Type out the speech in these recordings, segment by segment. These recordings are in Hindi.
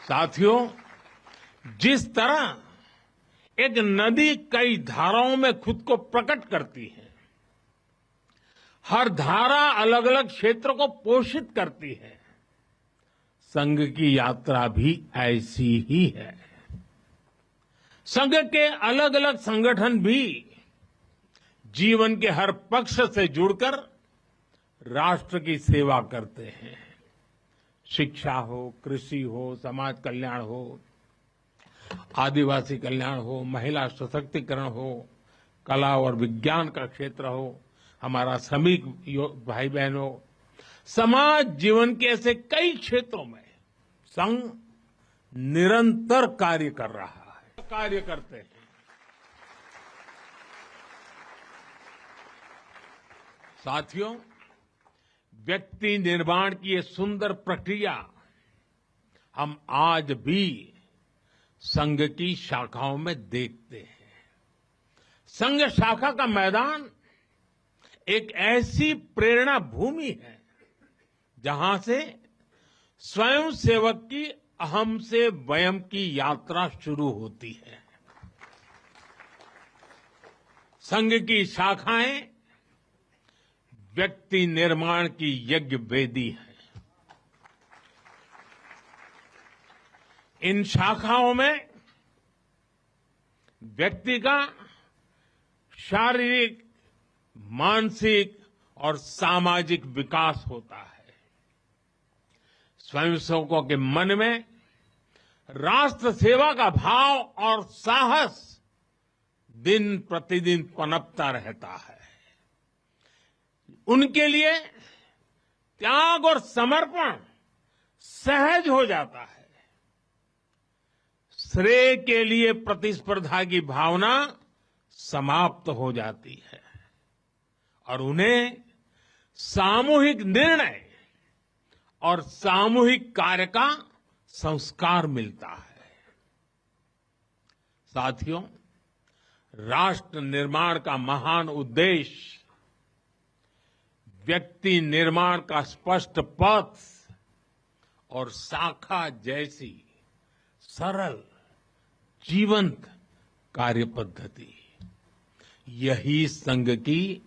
साथियों, जिस तरह एक नदी कई धाराओं में खुद को प्रकट करती है, हर धारा अलग अलग क्षेत्र को पोषित करती है, संघ की यात्रा भी ऐसी ही है। संघ के अलग अलग संगठन भी जीवन के हर पक्ष से जुड़कर राष्ट्र की सेवा करते हैं। शिक्षा हो, कृषि हो, समाज कल्याण हो, आदिवासी कल्याण हो, महिला सशक्तिकरण हो, कला और विज्ञान का क्षेत्र हो, हमारा श्रमिक भाई बहन हो, समाज जीवन के ऐसे कई क्षेत्रों में संघ निरंतर कार्य कर रहा है, कार्य करते हैं। साथियों, व्यक्ति निर्माण की ये सुंदर प्रक्रिया हम आज भी संघ की शाखाओं में देखते हैं। संघ शाखा का मैदान एक ऐसी प्रेरणा भूमि है जहां से स्वयं सेवक की अहम से वयम की यात्रा शुरू होती है। संघ की शाखाएं व्यक्ति निर्माण की यज्ञ वेदी है। इन शाखाओं में व्यक्ति का शारीरिक, मानसिक और सामाजिक विकास होता है। स्वयंसेवकों के मन में राष्ट्र सेवा का भाव और साहस दिन प्रतिदिन पनपता रहता है। उनके लिए त्याग और समर्पण सहज हो जाता है। श्रेय के लिए प्रतिस्पर्धा की भावना समाप्त हो जाती है और उन्हें सामूहिक निर्णय और सामूहिक कार्य का संस्कार मिलता है। साथियों, राष्ट्र निर्माण का महान उद्देश्य व्यक्ति निर्माण का स्पष्ट पथ और शाखा जैसी सरल जीवंत कार्य पद्धति, यही संघ की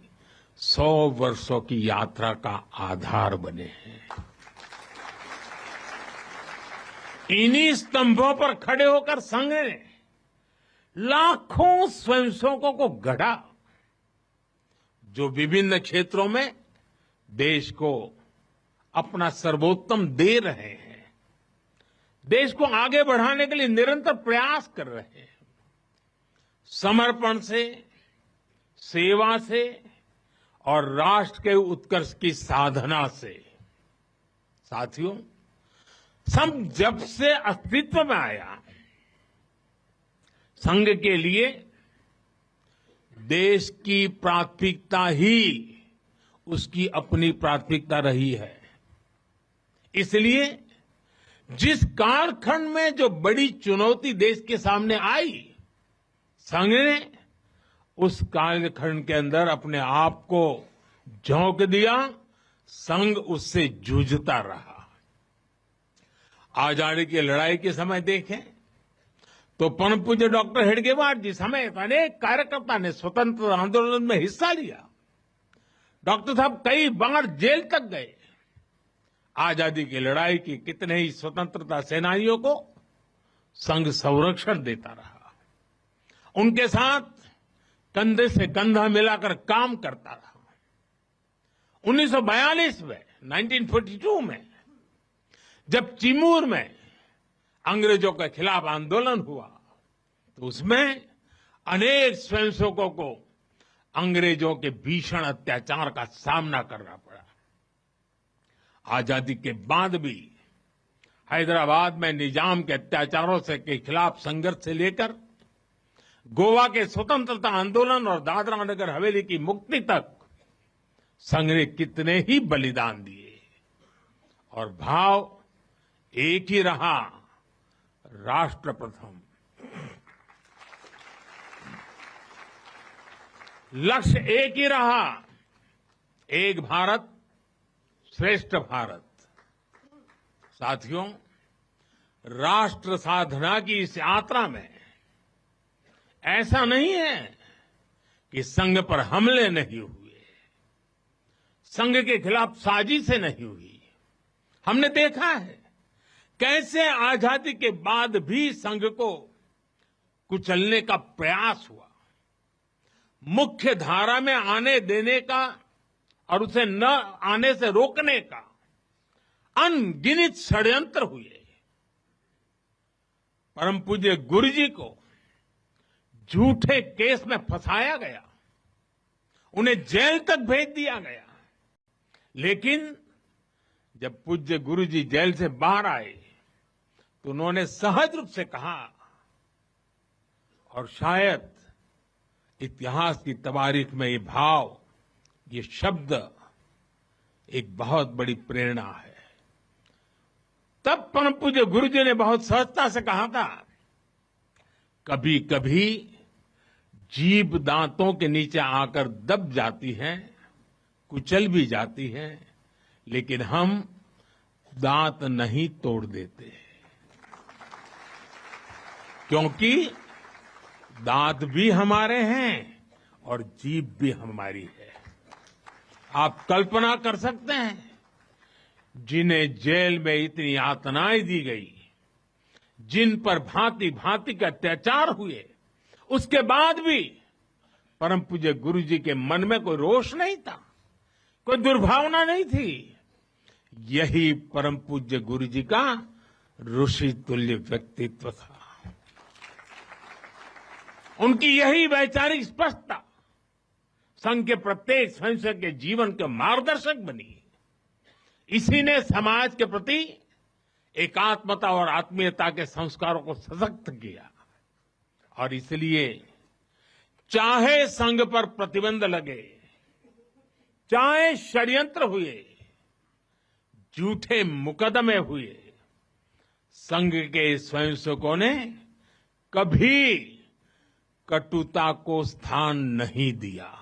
100 वर्षों की यात्रा का आधार बने हैं। इन्हीं स्तंभों पर खड़े होकर संघ ने लाखों स्वयंसेवकों को गढ़ा, जो विभिन्न क्षेत्रों में देश को अपना सर्वोत्तम दे रहे हैं, देश को आगे बढ़ाने के लिए निरंतर प्रयास कर रहे हैं। समर्पण से, सेवा से और राष्ट्र के उत्कर्ष की साधना से। साथियों, संघ जब से अस्तित्व में आया, संघ के लिए देश की प्राथमिकता ही उसकी अपनी प्राथमिकता रही है। इसलिए जिस कालखंड में जो बड़ी चुनौती देश के सामने आई, संघ ने उस कालखंड के अंदर अपने आप को झोंक दिया। संघ उससे जूझता रहा। आजादी की लड़ाई के समय देखें तो परम पूज्य डॉक्टर हेडगेवार जी समेत अनेक कार्यकर्ता ने स्वतंत्रता आंदोलन में हिस्सा लिया। डॉक्टर साहब कई बार जेल तक गए। आजादी की लड़ाई की कितने ही स्वतंत्रता सेनानियों को संघ संरक्षण देता रहा, उनके साथ कंधे से कंधा मिलाकर काम करता रहा। 1942 में, 1942 में जब चिमूर में अंग्रेजों के खिलाफ आंदोलन हुआ, तो उसमें अनेक स्वयंसेवकों को अंग्रेजों के भीषण अत्याचार का सामना करना पड़ा। आजादी के बाद भी हैदराबाद में निजाम के अत्याचारों के खिलाफ संघर्ष से लेकर गोवा के स्वतंत्रता आंदोलन और दादरा नगर हवेली की मुक्ति तक संघ ने कितने ही बलिदान दिए और भाव एक ही रहा, राष्ट्र प्रथम। लक्ष्य एक ही रहा, एक भारत श्रेष्ठ भारत। साथियों, राष्ट्र साधना की इस यात्रा में ऐसा नहीं है कि संघ पर हमले नहीं हुए, संघ के खिलाफ साजिशें नहीं हुई। हमने देखा है कैसे आजादी के बाद भी संघ को कुचलने का प्रयास हुआ, मुख्य धारा में आने देने का और उसे न आने से रोकने का अनगिनत षड्यंत्र हुए। परम पूज्य गुरु जी को झूठे केस में फंसाया गया, उन्हें जेल तक भेज दिया गया, लेकिन जब पूज्य गुरु जी जेल से बाहर आए तो उन्होंने सहज रूप से कहा, और शायद इतिहास की तवारीख में ये भाव, ये शब्द एक बहुत बड़ी प्रेरणा है। तब परम पूज्य गुरु जी ने बहुत सहजता से कहा था, कभी कभी जीभ दांतों के नीचे आकर दब जाती है, कुचल भी जाती है, लेकिन हम दांत नहीं तोड़ देते, क्योंकि दांत भी हमारे हैं और जीभ भी हमारी है। आप कल्पना कर सकते हैं, जिन्हें जेल में इतनी यातनाएं दी गई, जिन पर भांति भांति के अत्याचार हुए, उसके बाद भी परम पूज्य गुरु जी के मन में कोई रोष नहीं था, कोई दुर्भावना नहीं थी। यही परम पूज्य गुरु जी का ऋषि तुल्य व्यक्तित्व था। उनकी यही वैचारिक स्पष्टता संघ के प्रत्येक स्वयंसेवक के जीवन के मार्गदर्शक बनी। इसी ने समाज के प्रति एकात्मता और आत्मीयता के संस्कारों को सशक्त किया, और इसलिए चाहे संघ पर प्रतिबंध लगे, चाहे षड्यंत्र हुए, झूठे मुकदमे हुए, संघ के स्वयंसेवकों ने कभी कटुता को स्थान नहीं दिया,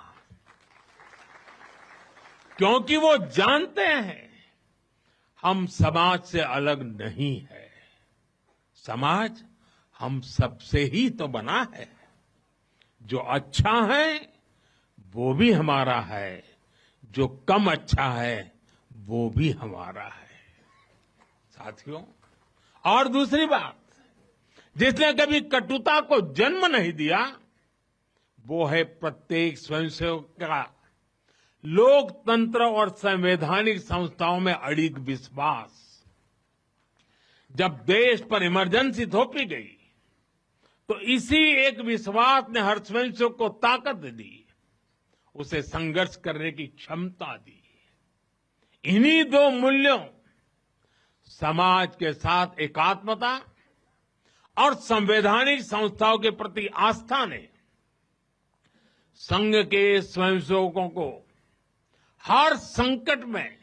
क्योंकि वो जानते हैं हम समाज से अलग नहीं है, समाज हम सबसे ही तो बना है। जो अच्छा है वो भी हमारा है, जो कम अच्छा है वो भी हमारा है। साथियों, और दूसरी बात, जिसने कभी कटुता को जन्म नहीं दिया, वो है प्रत्येक स्वयंसेवक का लोकतंत्र और संवैधानिक संस्थाओं में अडिग विश्वास। जब देश पर इमरजेंसी थोपी गई तो इसी एक विश्वास ने हर स्वयंसेवक को ताकत दी, उसे संघर्ष करने की क्षमता दी। इन्हीं दो मूल्यों, समाज के साथ एकात्मता और संवैधानिक संस्थाओं के प्रति आस्था ने संघ के स्वयंसेवकों को हर संकट में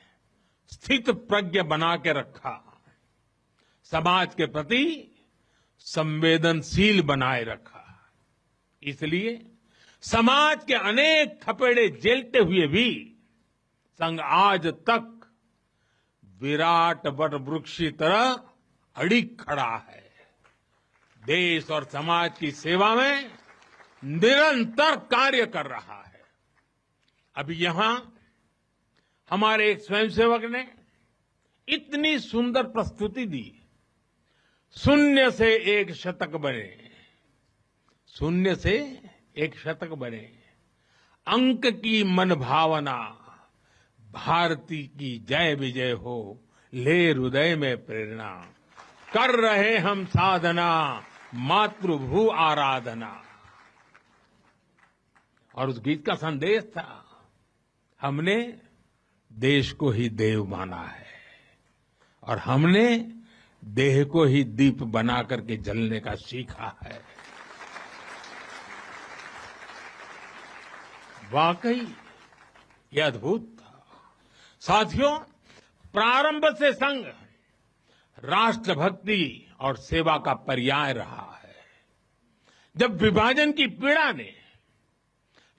स्थित प्रज्ञ बना के रखा, समाज के प्रति संवेदनशील बनाए रखा। इसलिए समाज के अनेक थपेड़े झेलते हुए भी संघ आज तक विराट वट वृक्ष की तरह अडिग खड़ा है, देश और समाज की सेवा में निरंतर कार्य कर रहा है। अभी यहां हमारे एक स्वयंसेवक ने इतनी सुंदर प्रस्तुति दी, शून्य से एक शतक बने, शून्य से एक शतक बने, अंक की मन भावना, भारती की जय विजय हो, ले हृदय में प्रेरणा, कर रहे हम साधना, मातृभू आराधना। और उस गीत का संदेश था, हमने देश को ही देव माना है और हमने देह को ही दीप बना करके जलने का सीखा है। वाकई ये अद्भुत था। साथियों, प्रारंभ से संघ राष्ट्रभक्ति और सेवा का पर्याय रहा है। जब विभाजन की पीड़ा ने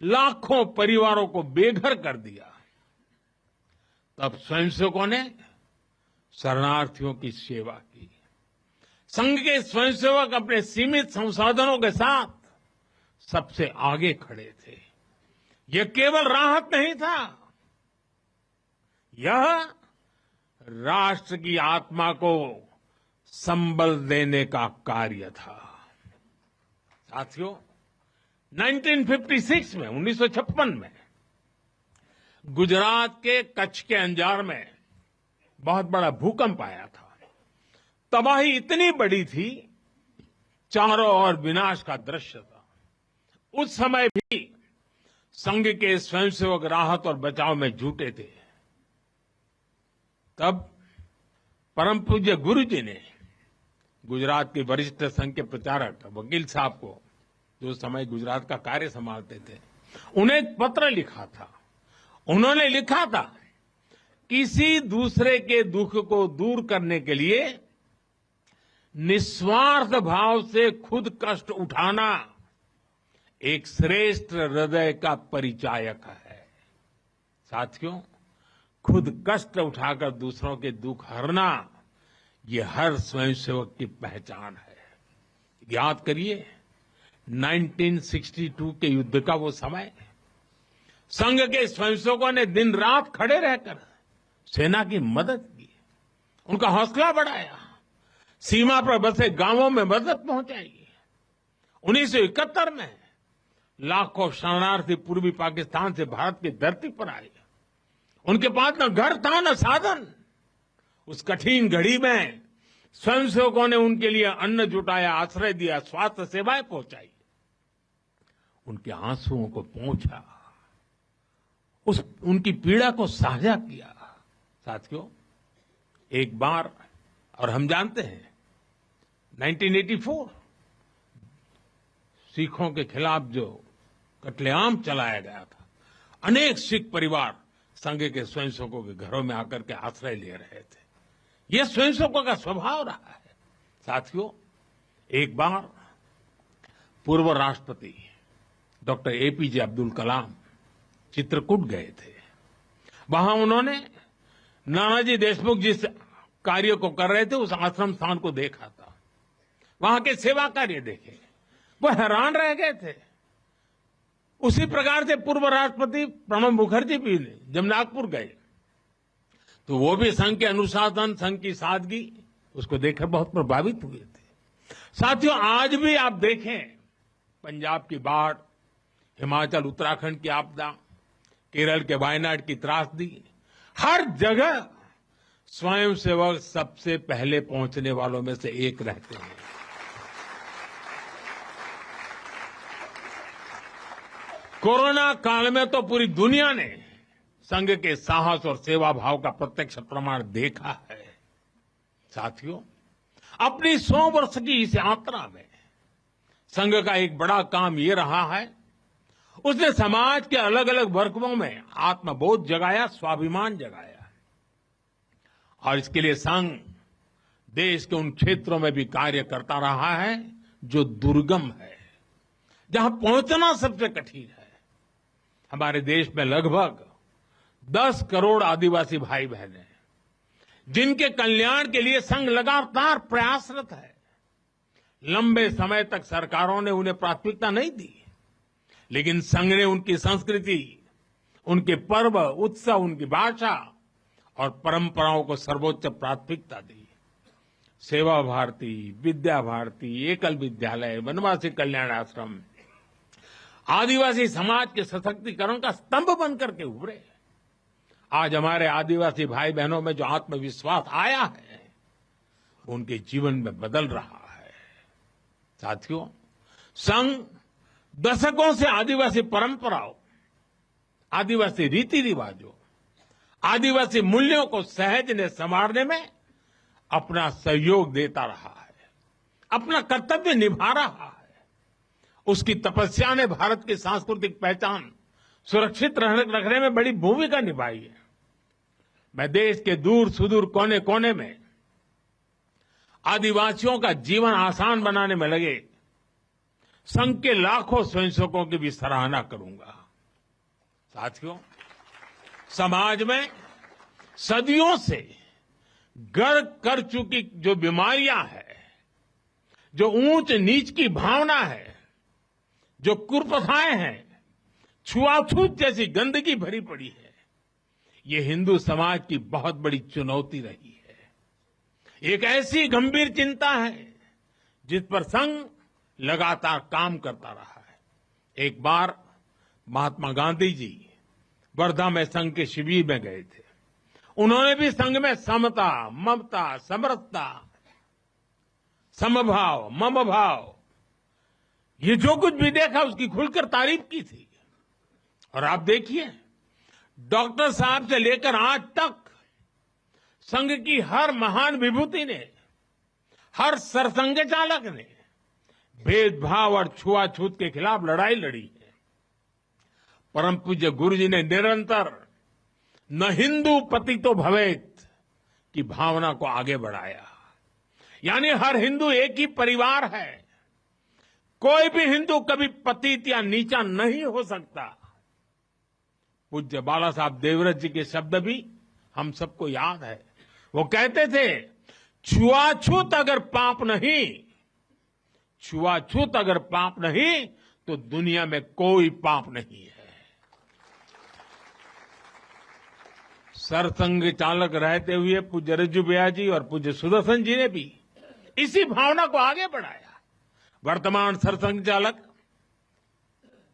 लाखों परिवारों को बेघर कर दिया, तब स्वयंसेवकों ने शरणार्थियों की सेवा की, संघ के स्वयंसेवक अपने सीमित संसाधनों के साथ सबसे आगे खड़े थे। यह केवल राहत नहीं था, यह राष्ट्र की आत्मा को संबल देने का कार्य था। साथियों, 1956 में 1956 में गुजरात के कच्छ के अंजार में बहुत बड़ा भूकंप आया था। तबाही इतनी बड़ी थी, चारों ओर विनाश का दृश्य था। उस समय भी संघ के स्वयंसेवक राहत और बचाव में जुटे थे। तब परम पूज्य गुरु जी ने गुजरात के वरिष्ठ संघ के प्रचारक वकील साहब को, जो समय गुजरात का कार्य संभालते थे, उन्हें एक पत्र लिखा था। उन्होंने लिखा था, किसी दूसरे के दुख को दूर करने के लिए निस्वार्थ भाव से खुद कष्ट उठाना एक श्रेष्ठ हृदय का परिचायक है। साथियों, खुद कष्ट उठाकर दूसरों के दुख हरना, ये हर स्वयंसेवक की पहचान है। याद करिए 1962 के युद्ध का वो समय, संघ के स्वयंसेवकों ने दिन रात खड़े रहकर सेना की मदद की, उनका हौसला बढ़ाया, सीमा पर बसे गांवों में मदद पहुंचाई। 1971 में लाखों शरणार्थी पूर्वी पाकिस्तान से भारत की धरती पर आए। उनके पास न घर था न साधन। उस कठिन घड़ी में स्वयंसेवकों ने उनके लिए अन्न जुटाया, आश्रय दिया, स्वास्थ्य सेवाएं पहुंचाई, उनके आंसुओं को पोंछा, उनकी पीड़ा को साझा किया। साथियों, एक बार, और हम जानते हैं 1984 सिखों के खिलाफ जो कत्लेआम चलाया गया था, अनेक सिख परिवार संघ के स्वयंसेवकों के घरों में आकर के आश्रय ले रहे थे। यह स्वयंसेवकों का स्वभाव रहा है। साथियों, एक बार पूर्व राष्ट्रपति डॉक्टर एपीजे अब्दुल कलाम चित्रकूट गए थे। वहां उन्होंने नानाजी देशमुख जिस कार्य को कर रहे थे, उस आश्रम स्थान को देखा था, वहां के सेवा कार्य देखे, वो हैरान रह गए थे। उसी प्रकार से पूर्व राष्ट्रपति प्रणब मुखर्जी भी जब नागपुर गए तो वो भी संघ के अनुशासन, संघ की सादगी, उसको देखकर बहुत प्रभावित हुए थे। साथियों, आज भी आप देखें, पंजाब की बाढ़, हिमाचल उत्तराखंड की आपदा, केरल के वायनाड की त्रासदी, हर जगह स्वयंसेवक सबसे पहले पहुंचने वालों में से एक रहते हैं। कोरोना काल में तो पूरी दुनिया ने संघ के साहस और सेवा भाव का प्रत्यक्ष प्रमाण देखा है। साथियों, अपनी 100 वर्ष की इस यात्रा में संघ का एक बड़ा काम ये रहा है, उसने समाज के अलग अलग वर्गों में आत्मबोध जगाया, स्वाभिमान जगाया। और इसके लिए संघ देश के उन क्षेत्रों में भी कार्य करता रहा है जो दुर्गम है, जहां पहुंचना सबसे कठिन है। हमारे देश में लगभग 10 करोड़ आदिवासी भाई बहन हैं, जिनके कल्याण के लिए संघ लगातार प्रयासरत है। लंबे समय तक सरकारों ने उन्हें प्राथमिकता नहीं दी, लेकिन संघ ने उनकी संस्कृति, उनके पर्व, उत्सव, उनकी भाषा और परंपराओं को सर्वोच्च प्राथमिकता दी। सेवा भारती, विद्या भारती, एकल विद्यालय, वनवासी कल्याण आश्रम आदिवासी समाज के सशक्तिकरण का स्तंभ बनकर के उभरे। आज हमारे आदिवासी भाई बहनों में जो आत्मविश्वास आया है, उनके जीवन में बदल रहा है। साथियों, संघ दशकों से आदिवासी परंपराओं, आदिवासी रीति रिवाजों, आदिवासी मूल्यों को सहज ने संवारने में अपना सहयोग देता रहा है, अपना कर्तव्य निभा रहा है। उसकी तपस्या ने भारत की सांस्कृतिक पहचान सुरक्षित रखने में बड़ी भूमिका निभाई है। मैं देश के दूर सुदूर कोने कोने में आदिवासियों का जीवन आसान बनाने में लगे संघ के लाखों स्वयंसेवकों की भी सराहना करूंगा। साथियों, समाज में सदियों से गर्क कर चुकी जो बीमारियां हैं, जो ऊंच नीच की भावना है, जो कुप्रथाएं हैं, छुआछूत जैसी गंदगी भरी पड़ी है, ये हिंदू समाज की बहुत बड़ी चुनौती रही है। एक ऐसी गंभीर चिंता है जिस पर संघ लगातार काम करता रहा है। एक बार महात्मा गांधी जी वर्धा में संघ के शिविर में गए थे। उन्होंने भी संघ में समता, ममता, समरसता, समभाव, मम भाव, ये जो कुछ भी देखा उसकी खुलकर तारीफ की थी। और आप देखिए, डॉक्टर साहब से लेकर आज तक संघ की हर महान विभूति ने, हर सरसंघ चालक ने भेदभाव और छुआछूत के खिलाफ लड़ाई लड़ी है। परम पूज्य गुरु जी ने निरंतर न हिंदू पतितो भवेत की भावना को आगे बढ़ाया। यानी हर हिंदू एक ही परिवार है, कोई भी हिंदू कभी पतित या नीचा नहीं हो सकता। पूज्य बाला साहब देवव्रत जी के शब्द भी हम सबको याद है। वो कहते थे, छुआछूत अगर पाप नहीं, छुआछूत अगर पाप नहीं तो दुनिया में कोई पाप नहीं है। सरसंघ चालक रहते हुए पूज्य रज्जू भैया जी और पूज्य सुदर्शन जी ने भी इसी भावना को आगे बढ़ाया। वर्तमान सरसंघ चालक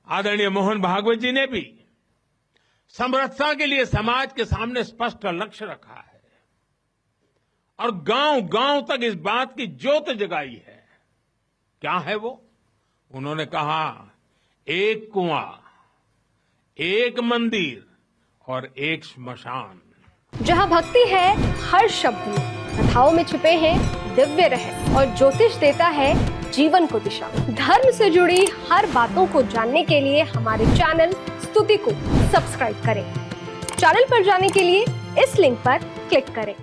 आदरणीय मोहन भागवत जी ने भी समरसता के लिए समाज के सामने स्पष्ट लक्ष्य रखा है और गांव-गांव तक इस बात की ज्योत जगाई है। क्या है वो? उन्होंने कहा, एक कुआं, एक मंदिर और एक श्मशान। जहां भक्ति है हर शब्द में, कथाओं में छुपे हैं दिव्य रहस्य और ज्योतिष देता है जीवन को दिशा। धर्म से जुड़ी हर बातों को जानने के लिए हमारे चैनल स्तुति को सब्सक्राइब करें। चैनल पर जाने के लिए इस लिंक पर क्लिक करें।